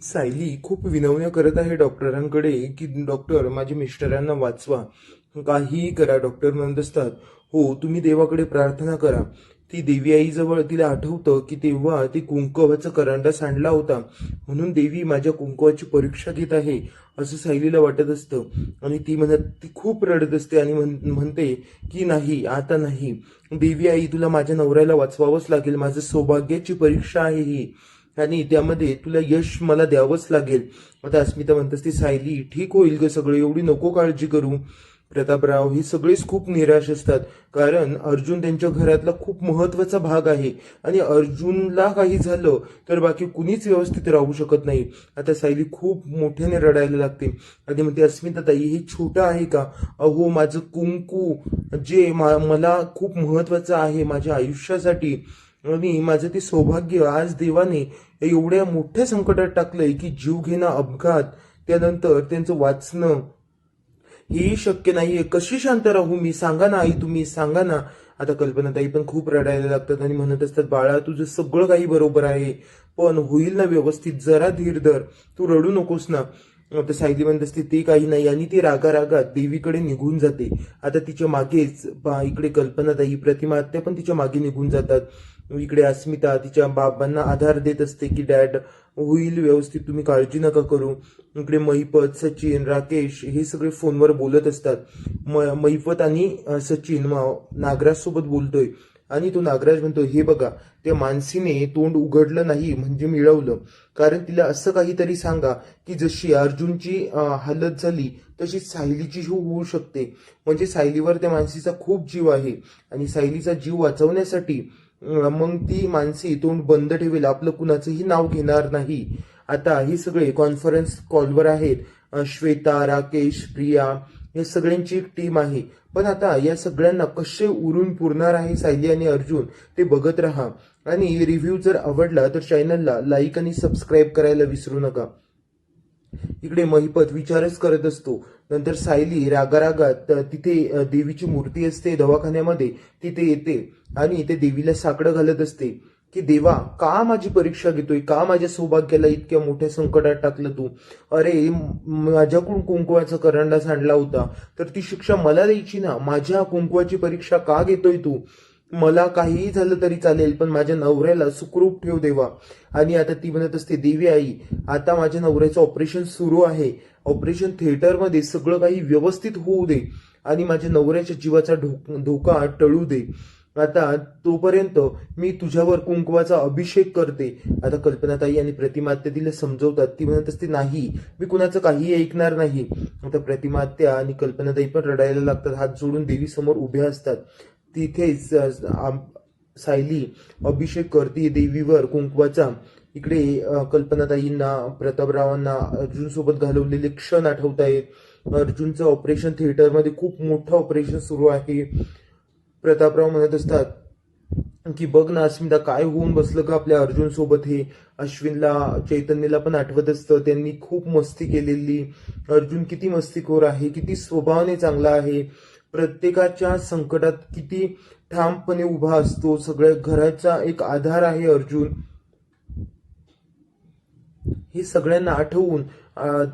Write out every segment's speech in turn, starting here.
सायली खूप विनवण्या करत आहे डॉक्टरांकडे की डॉक्टर माझ्या मिस्टरांना वाचवा. काहीही करा. डॉक्टर म्हणत असतात हो तुम्ही देवाकडे प्रार्थना करा. ती देवी आईजवळ तिला आठवतं की तेव्हा ती कुंकवाचा करंडा सांडला होता, म्हणून देवी माझ्या कुंकवाची परीक्षा घेत आहे असं सायलीला वाटत असतं. आणि ती खूप रडत असते आणि म्हणते की नाही, आता नाही. देवी आई, तुला माझ्या नवऱ्याला वाचवावंच लागेल. माझं सौभाग्याची परीक्षा आहे ही, आणि त्यामध्ये तुला यश मला द्यावंच लागेल. आता अस्मिता म्हणत असते सायली ठीक होईल ग सगळं, एवढी नको काळजी करू. प्रतापराव हे सगळेच खूप निराश असतात, कारण अर्जुन त्यांच्या घरातला खूप महत्वाचा भाग आहे आणि अर्जुनला काही झालं तर बाकी कुणीच व्यवस्थित राहू शकत नाही. आता सायली खूप मोठ्याने रडायला लागते आणि म्हणते अस्मिता ताई हे छोटं आहे का? अहो माझं कुंकू जे मला खूप महत्वाचं आहे माझ्या आयुष्यासाठी, आणि माझं ते सौभाग्य आज देवाने एवढ्या मोठ्या संकटात टाकलंय की जीवघेणा अपघात, त्यानंतर त्यांचं वाचणं हेही शक्य नाहीये. कशी शांत राहू मी? सांगा ना आई, तुम्ही सांगा ना. आता कल्पनाताई पण खूप रडायला लागतात आणि म्हणत असतात बाळा तुझं सगळं काही बरोबर आहे, पण होईल ना व्यवस्थित, जरा धीर धर, तू रडू नकोस ना. आता सायली म्हणत असते ते काही नाही, आणि ती रागारागात देवीकडे निघून जाते. आता तिच्या मागेच इकडे कल्पनाताई, प्रतिमा आत्या पण तिच्या मागे निघून जातात. इकडे अस्मिता तिच्या बाबांना आधार देत असते की डॅड होईल व्यवस्थित, तुम्ही काळजी नका करू. इकडे महिपत, सचिन, राकेश हे सगळे फोनवर बोलत असतात. महिपत आणि सचिन नागराज सोबत बोलतोय आणि तो नागराज म्हणतो हे बघा, त्या मानसीने तोंड उघडलं नाही म्हणजे मिळवलं, कारण तिला असं काहीतरी सांगा की जशी अर्जुनची हालत झाली तशी सायलीची होऊ शकते. म्हणजे सायलीवर त्या मानसीचा खूप जीव आहे आणि सायलीचा जीव वाचवण्यासाठी मग ती मानसी तोंड बंद ठेवेल, आपलं कुणाचंही नाव घेणार नाही. आता हे सगळे कॉन्फरन्स कॉलवर आहेत. श्वेता, राकेश, प्रिया या सगळ्यांची एक टीम आहे. पण आता या सगळ्यांना कसे उरून पुरणार आहे सायली आणि अर्जुन ते बघत राहा. आणि रिव्ह्यू जर आवडला तर चॅनलला लाईक आणि सबस्क्राईब करायला विसरू नका. इकडे महिपत विचारच करत असतो. नंतर सायली रागारागात तिथे देवीची मूर्ती असते दवाखान्यामध्ये, तिथे येते आणि ते देवीला साकडं घालत असते की देवा का माझी परीक्षा घेतोय, का माझ्या सौभाग्याला इतक्या मोठ्या संकटात टाकलं तू? अरे माझ्याकडून कुंकवाचा करंडा सांडला होता तर ती शिक्षा मला द्यायची ना, माझ्या कुंकवाची परीक्षा का घेतोय तू? मला काहीही झालं तरी चालेल, पण माझ्या नवऱ्याला सुखरूप ठेव देवा. आणि आता ती म्हणत असते देवी आई, आता माझ्या नवऱ्याचं ऑपरेशन सुरू आहे, ऑपरेशन थिएटरमध्ये सगळं काही व्यवस्थित होऊ दे आणि माझ्या नवऱ्याच्या जीवाचा धोका टळू दे. आता तोपर्यंत मी तुझ्यावर कुंकवाचा अभिषेक करते. आता कल्पनाताई आणि प्रतिमात्या तिला समजवतात. ती म्हणत असते नाही, मी कुणाचं काही ऐकणार नाही. आता प्रतिमात्या आणि कल्पनाताई पण रडायला लागतात, हात जोडून देवी समोर उभ्या असतात. तिथेच सायली अभिषेक करते देवीवर कुंकवाचा. इकडे कल्पनाताईंना, प्रतापरावांना अर्जुन सोबत घालवलेले क्षण आठवत आहेत. अर्जुनचं ऑपरेशन थिएटरमध्ये खूप मोठं ऑपरेशन सुरू आहे. प्रतापराव म्हणत असतात की बघ ना अस्मिता, काय होऊन बसलं का आपल्या अर्जुन सोबत हे. अश्विनला, चैतन्यला पण आठवत असतं, त्यांनी खूप मस्ती केलेली. अर्जुन किती मस्तीखोर आहे, किती स्वभावाने चांगला आहे, प्रत्येकाच्या संकटात किती ठामपणे उभा असतो, सगळ्या घराचा एक आधार आहे अर्जुन. हे सगळ्यांना आठवून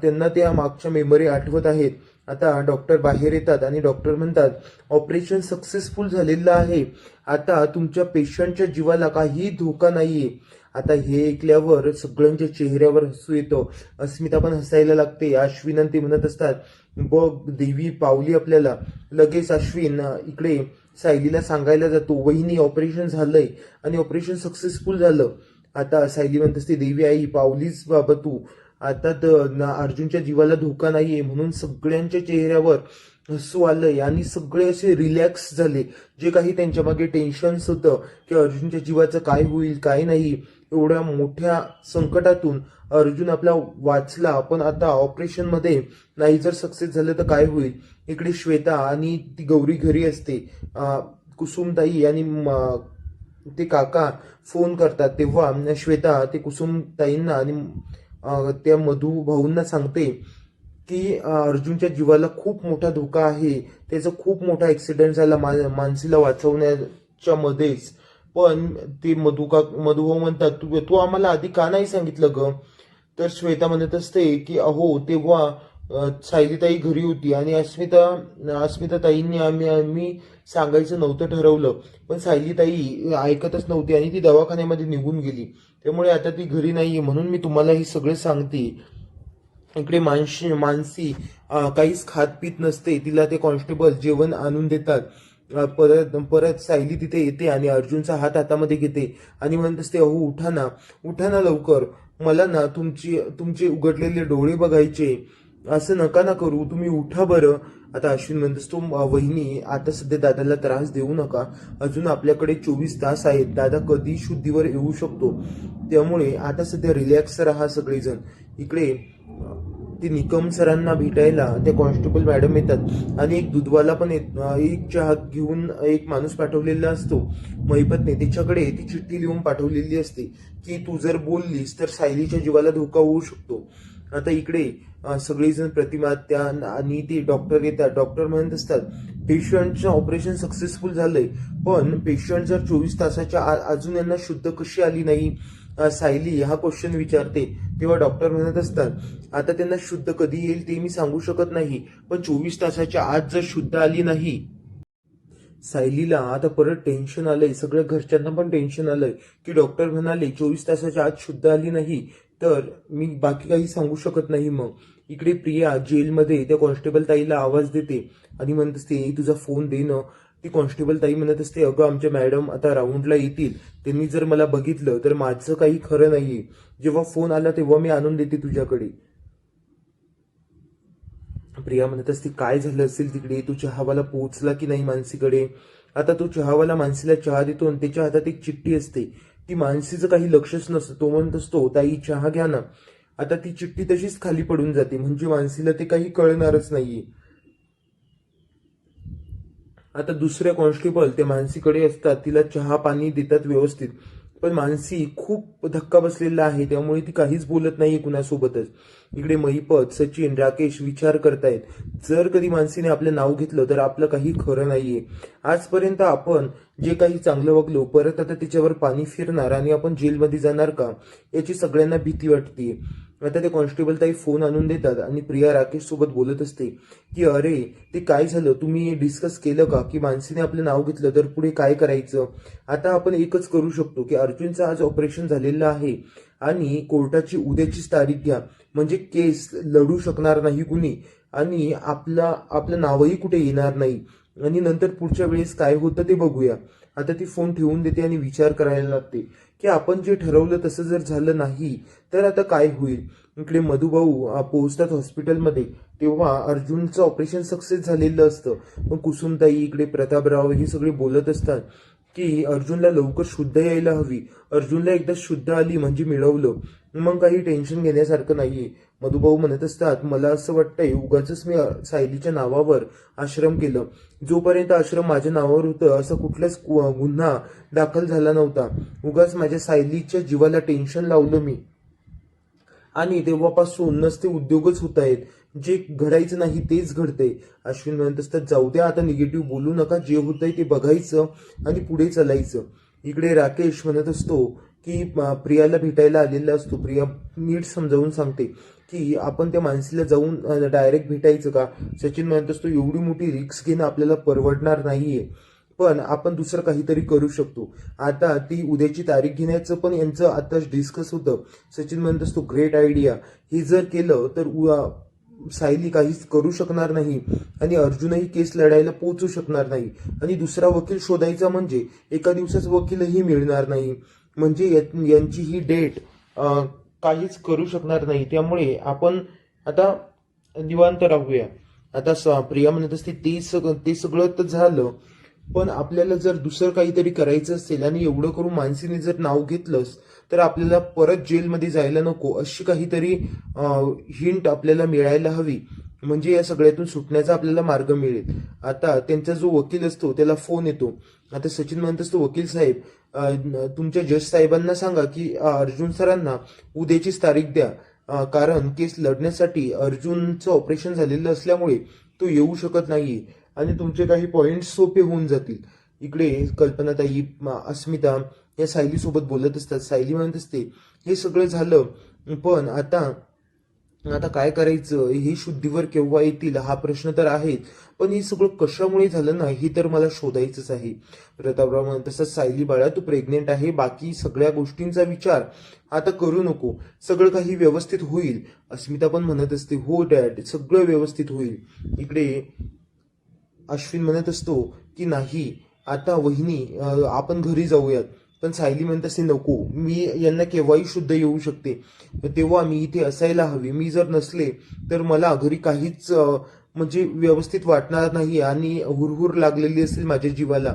त्यांना त्या मागच्या मेमरी आठवत आहेत. आता डॉक्टर बाहेर येतात आणि डॉक्टर म्हणतात ऑपरेशन सक्सेसफुल झालेलं आहे, आता तुमच्या पेशंटच्या जीवाला काही धोका नाहीये. आता हे ऐकल्यावर सगळ्यांच्या चेहऱ्यावर हसू येतं. अस्मिता पण हसायला लागते. अश्विन ते म्हणत असतात बघ देवी पावली आपल्याला. लगेच अश्विन इकडे सायलीला सांगायला जातो वहिनी ऑपरेशन झालंय आणि ऑपरेशन सक्सेसफुल झालं. आता सायली म्हणत असते देवी आई पावलीच बाबा तू, आता अर्जुनच्या जीवाला धोका नाहीये. म्हणून सगळ्यांच्या चेहऱ्यावर हसू आलंय आणि सगळे असे रिलॅक्स झाले. जे काही त्यांच्या मागे टेन्शन्स होतं की अर्जुनच्या जीवाचं काय होईल काय नाही, एवढ्या मोठ्या संकटातून अर्जुन आपला वाचला, पण आता ऑपरेशन मध्ये नाही जर सक्सेस झालं तर काय होईल. इकडे श्वेता आणि ती गौरी घरी असते. कुसुमताई आणि ते काका फोन करतात, तेव्हा श्वेता ते कुसुमताईंना आणि त्या मधू भाऊंना सांगते की अर्जुनच्या जीवाला खूप मोठा धोका आहे, त्याचा खूप मोठा ऍक्सिडेंट झाला मानसीला वाचवण्याच्या मध्येच. पण ते मधुभाऊ म्हणतात तू आम्हाला आधी का नाही सांगितलं ग? तर श्वेता म्हणत असते की अहो तेव्हा सायलीताई घरी होती आणि अस्मिता ताईंनी आम्ही सांगायचं नव्हतं ठरवलं, पण सायलीताई ऐकतच नव्हती आणि ती दवाखान्यामध्ये निघून गेली. त्यामुळे आता ती घरी नाहीये, म्हणून मी तुम्हाला हे सगळं सांगते. इकडे मानसी काहीच खात पीत नसते. तिला ते कॉन्स्टेबल जेवण आणून देतात. परत परत सायली तिथे येते आणि अर्जुनचा हात हातामध्ये घेते आणि म्हणत असते अहो उठा ना लवकर, मला ना तुमचे उघडलेले डोळे बघायचे, असं नका ना करू, तुम्ही उठा बरं. आता अश्विन म्हणत असतो वहिनी आता सध्या दादाला त्रास देऊ नका, अजून आपल्याकडे 24 तास आहेत, दादा कधी शुद्धीवर येऊ शकतो, त्यामुळे आता सध्या रिलॅक्स राहा सगळेजण. इकडे ते निकम सरांना भेटायला ते कॉन्स्टेबल मॅडम येतात आणि एक दूधवाला पण एक चहा घेऊन एक माणूस पाठवलेला असतो महिपतने. त्याच्याकडे ती चिठ्ठी लिहून पाठवलेली असते की तू जर बोललीस तर सायलीच्या जीवाला धोका होऊ शकतो. आता इकडे सगळेजण प्रतिमा त्या आणि ते डॉक्टर येतात. डॉक्टर म्हणत असतात पेशंटचं ऑपरेशन सक्सेसफुल झालंय, पण पेशंट जर 24 तासाच्या अजून यांना शुद्ध कशी आली नाही सायली हा क्वेश्चन विचारते. तेव्हा डॉक्टर म्हणत असतात आता त्यांना शुद्ध कधी येईल ते मी सांगू शकत नाही, पण 24 तासाच्या आत जर शुद्ध आली नाही. सायलीला आता परत टेन्शन आलंय, सगळ्या घरच्यांना पण टेन्शन आलंय की डॉक्टर म्हणाले 24 तासाच्या आत शुद्ध आली नाही तर मी बाकी काही सांगू शकत नाही. मग इकडे प्रिया जेलमध्ये त्या कॉन्स्टेबल ताईला आवाज देते आणि म्हणत असते तुझा फोन दे ना. ती कॉन्स्टेबल ताई म्हणत असते अगं आमच्या मॅडम आता राऊंडला येतील, त्यांनी जर मला बघितलं तर माझं काही खरं नाहीये, जेव्हा फोन आला तेव्हा मी आणून देते तुझ्याकडे. प्रिया म्हणत असते काय झालं असेल तिकडे, तो चहावाला पोहोचला की नाही मानसीकडे. आता तो चहावाला मानसीला चहा देतो आणि त्याच्या हातात एक चिठ्ठी असते, ती मानसीचं काही लक्षच नसतं. तो म्हणत असतो ताई चहा घ्या ना. आता ती चिठ्ठी तशीच खाली पडून जाते, म्हणजे मानसीला ते काही कळणारच नाहीये. आता दुसऱ्या कॉन्स्टेबल ते मानसीकडे असतात, तिला चहा पाणी देतात व्यवस्थित, पण मानसी खूप धक्का बसलेला आहे त्यामुळे ती काहीच बोलत नाहीये कुणासोबतच. इकडे महिपत सचिन राकेश विचार करतायत जर कधी मानसीने आपलं नाव घेतलं तर आपलं काही खरं नाहीये. आजपर्यंत आपण जे काही चांगलं वागलो परत आता त्याच्यावर पाणी फिरणार आणि आपण जेलमध्ये जाणार का याची सगळ्यांना भीती वाटते. आता ते कॉन्स्टेबल ताई फोन आणून देतात आणि प्रिया राकेश सोबत बोलत असते की अरे ते काय झालं, तुम्ही डिस्कस केलं का की मानसीने आपलं नाव घेतलं तर पुढे काय करायचं. आता आपण एकच करू शकतो की अर्जुनचं आज ऑपरेशन झालेलं आहे आणि कोर्टाची उद्याचीच तारीख घ्या, म्हणजे केस लढू शकणार नाही कुणी आणि आपलं नावही कुठे येणार नाही आणि नंतर पुढच्या वेळेस काय होतं ते बघूया. आता ती फोन ठेवून देते आणि विचार करायला लागते की आपण जे ठरवलं तसं जर झालं नाही तर आता काय होईल. इकडे मधुभाऊ पोहोचतात हॉस्पिटलमध्ये, तेव्हा अर्जुनचं ऑपरेशन सक्सेस झालेलं असतं. मग कुसुमताई इकडे प्रतापराव हे सगळे बोलत असतात की अर्जुनला लवकर शुद्ध यायला हवी, अर्जुनला एकदा शुद्ध आली म्हणजे मिळवलं, मग काही टेन्शन घेण्यासारखं नाहीये. मधुभाऊ म्हणत असतात मला असं वाटतंय उगाच मी सायलीच्या नावावर आश्रम केलं, जोपर्यंत आश्रम माझ्या नावावर होतं असा कुठलाच गुन्हा दाखल झाला नव्हता, उगाच माझ्या सायलीच्या जीवाला टेन्शन लावलं मी आणि तेव्हापासून नसते उद्योगच होत आहेत, जे घडायचं नाही तेच घडतंय. अश्विन म्हणत असतात जाऊ द्या आता निगेटिव्ह बोलू नका, जे होतंय ते बघायचं आणि पुढे चालायचं. इकडे राकेश म्हणत असतो की प्रियाला भेटायला आलेला असतो. प्रिया नीट समजावून सांगते की आपण त्या माणसीला जाऊन डायरेक्ट भेटायचं का. सचिन म्हणत असतो एवढी मोठी रिस्क घेणं आपल्याला परवडणार नाहीये, पण आपण दुसरं काहीतरी करू शकतो. आता ती उद्याची तारीख घेण्याचं पण यांचं आताच डिस्कस होतं. सचिन म्हणत असतो ग्रेट आयडिया, हे जर केलं तर सायली काहीच करू शकणार नाही आणि अर्जुनही केस लढायला पोहोचू शकणार नाही आणि दुसरा वकील शोधायचा म्हणजे एका दिवसाच वकीलही मिळणार नाही, म्हणजे यांची ही डेट काहीच करू शकणार नाही. त्यामुळे आपण आता निवांत राहूया. आता प्रिया म्हणत असते ते सगळं तर झालं, पण आपल्याला जर दुसरं काहीतरी करायचं असेल आणि एवढं करून मानसीने जर नाव घेतलंस तर आपल्याला परत जेलमध्ये जायला नको, अशी काहीतरी हिंट आपल्याला मिळायला हवी, म्हणजे या सगळ्यातून सुटण्याचा आपल्याला मार्ग मिळेल. आता त्यांचा जो वकील असतो त्याला फोन येतो. आता सचिन म्हणत असतो वकील साहेब तुमच्या जज साहेबांना सांगा की अर्जुन सरांना उद्याचीच तारीख द्या, कारण केस लढण्यासाठी अर्जुनचं ऑपरेशन झालेलं असल्यामुळे तो येऊ शकत नाहीये आणि तुमचे काही पॉइंट्स सोपे होऊन जातील. इकडे कल्पनाताई अस्मिता या सायली सोबत बोलत असतात. सायली म्हणत असते हे सगळं झालं पण आता आता काय करायचं, हे शुद्धीवर केव्हा येतील हा प्रश्न तर आहेच, पण हे सगळं कशामुळे झालं ना हे तर मला शोधायचंच आहे. प्रतापराव तसंच सायली बाळा तू प्रेग्नेंट आहे, बाकी सगळ्या गोष्टींचा विचार आता करू नको, सगळं काही व्यवस्थित होईल. अस्मिता पण म्हणत असते हो डॅड सगळं व्यवस्थित होईल. इकडे अश्विन म्हणत असतो की नाही आता वहिनी आपण घरी जाऊयात. पण सायली म्हणत असते नको, मी यांना केव्हाही शुद्ध येऊ शकते, तेव्हा मी इथे असायला हवी. मी जर नसले तर मला घरी काहीच म्हणजे व्यवस्थित वाटणार नाही आणि हुरहुर लागलेली असेल माझ्या जीवाला.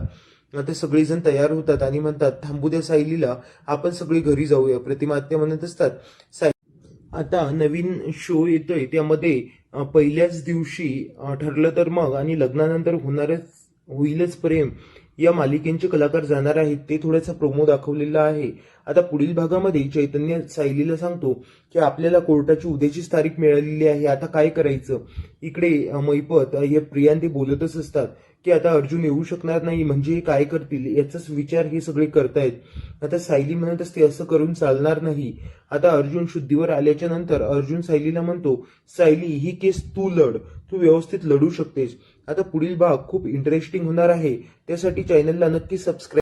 आता सगळेजण तयार होतात आणि म्हणतात थांबू द्या सायलीला, आपण सगळी घरी जाऊया. प्रतिमा आत्या म्हणत असतात आता नवीन शो येतोय त्यामध्ये पहिल्याच दिवशी ठरलं तर मग आणि लग्नानंतर होईलच प्रेम या मालिकेचे कलाकार जाणार आहेत. ते थोडासा प्रोमो दाखवलेला आहे. आता पुढील भागामध्ये चैतन्य सायलीला सांगतो की आपल्याला कोर्टाची उद्याचीच तारीख मिळालेली आहे, आता काय करायचं. इकडे मैपत हे प्रियांती बोलतच असतात की आता अर्जुन येऊ शकणार नाही म्हणजे काय करतील याचाच विचार हे सगळे करतायत. आता सायली म्हणत असते असं करून चालणार नाही. आता अर्जुन शुद्धीवर आल्याच्या नंतर अर्जुन सायलीला म्हणतो सायली ही केस तू लढ, तू व्यवस्थित लढू शकतेस. आता पुढील भाग खूप इंटरेस्टिंग होणार आहे, त्यासाठी चॅनलला नक्की सबस्क्राईब